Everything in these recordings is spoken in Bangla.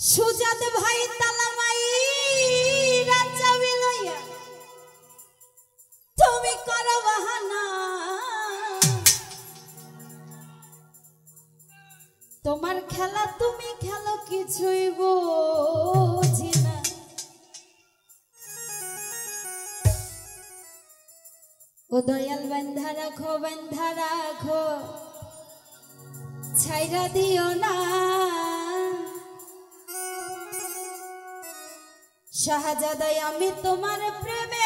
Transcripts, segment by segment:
সুজাত ভাই তালামাই রাজা বিলয়া তুমি করো বাহানা তোমার খেলা তুমি খেলো কিছুই বুঝি না ও দয়াল বন্ধা রাখো ছাইরা দিও না শাহজাদাই আমি তোমার প্রেমের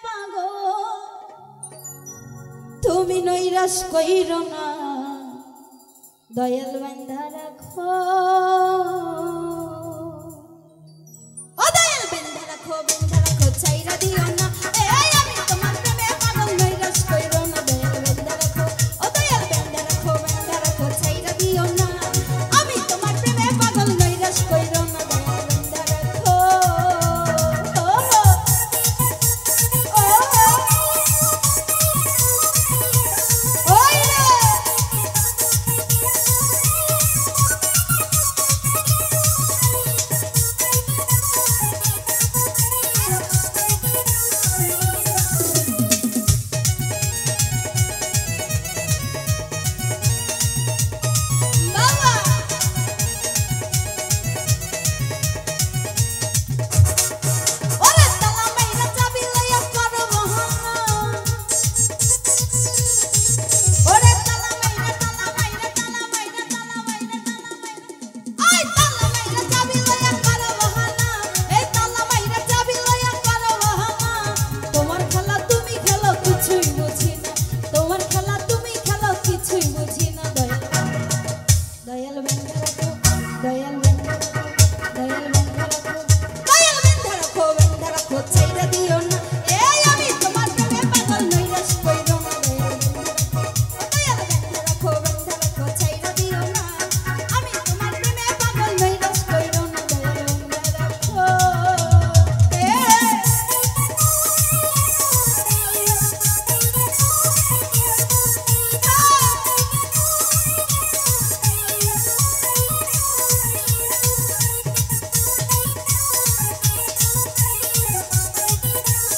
পাগল তুমি নৈরাশ কইরো না দয়াল বন্ধা রাখো ও দয়াল বন্ধা রাখো ছাইরা দিও না এই আমি তোমার প্রেমে পাগল নৈরাশ কইরো না দয়াল বন্ধা রাখো ও দয়াল বন্ধা রাখো ছাইরা দিও না আমি তোমার প্রেমে পাগল নৈরাশ কইরো না দয়াল বন্ধা রাখো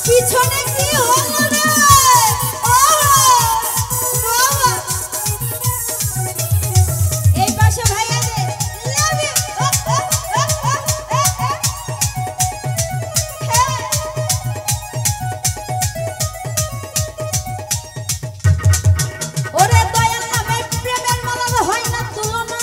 পিছনে কি হলো রে এই পাশে ভাইয়াদের লাভ ইউ ওরে দয়াল নামে প্রেমের মালার হয় না তুলনা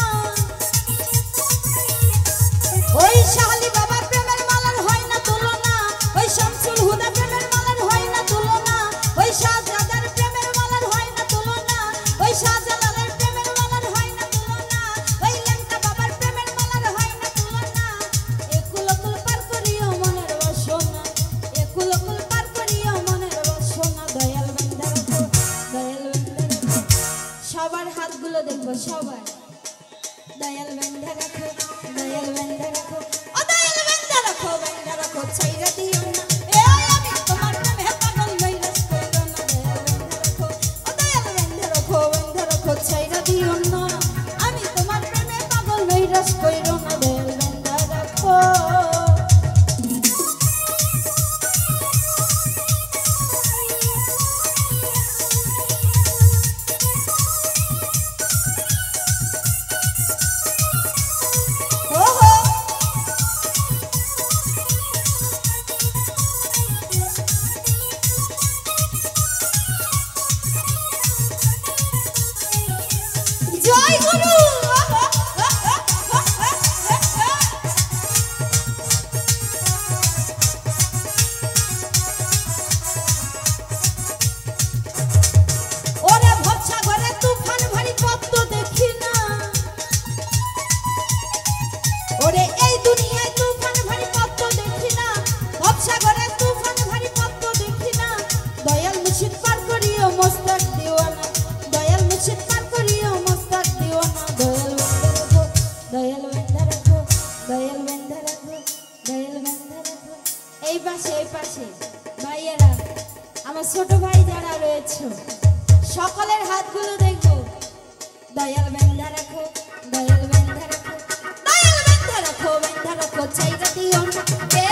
ওই শাহলি বাবার প্রেমের মালার হয় না তুলনা ওই শামসুল হুদা প্রেমের মালার হয় না তুলনা ওই শাহজাদার প্রেমের মালার হয় না তুলনা ওই শাহজালালের প্রেমের মালার হয় না তুলনা ওই লেঙ্কা বাবার প্রেমের মালার হয় না তুলনা একুলকুল পার করিও মনের বাসনা একুলকুল পার করিও মনের বাসনা দয়াল বন্ধা রাখো সবার হাতগুলো দেখবো সবাই দয়াল বন্ধা রাখো ও দয়াল বন্ধা রাখো ছাইরা দিও না এই আমি তোমার প্রেমে পাগল নৈরাশ কইরো না দয়াল বন্ধা রাখো ও দয়াল বন্ধা রাখো ছাইরা দিও না আমি তোমার প্রেমে পাগল নৈরাশ কইরো না দয়াল বন্ধা রাখো জয় গুরু ওরে ভবসা ঘরে তুফান ভারী পদ্ম দেখি না ওরে এই দুনিয়ায় তুফান ভারী পদ্ম দেখি না ভবসা ঘরে তুফান ভারী পদ্ম দেখি না দয়াল মুর্শিদ পার করিও মস্তাক দিওয়ানা দয়াল মুর্শিদ পার করিও মস্তাক দিওয়ানা দয়াল বন্ধা রাখো এই পাশে ভাইয়েরা আমার ছোট ভাই যারা রয়েছে সকলের হাতগুলো দেখবো দয়াল বন্ধা রাখো দয়াল চাইরা দিও না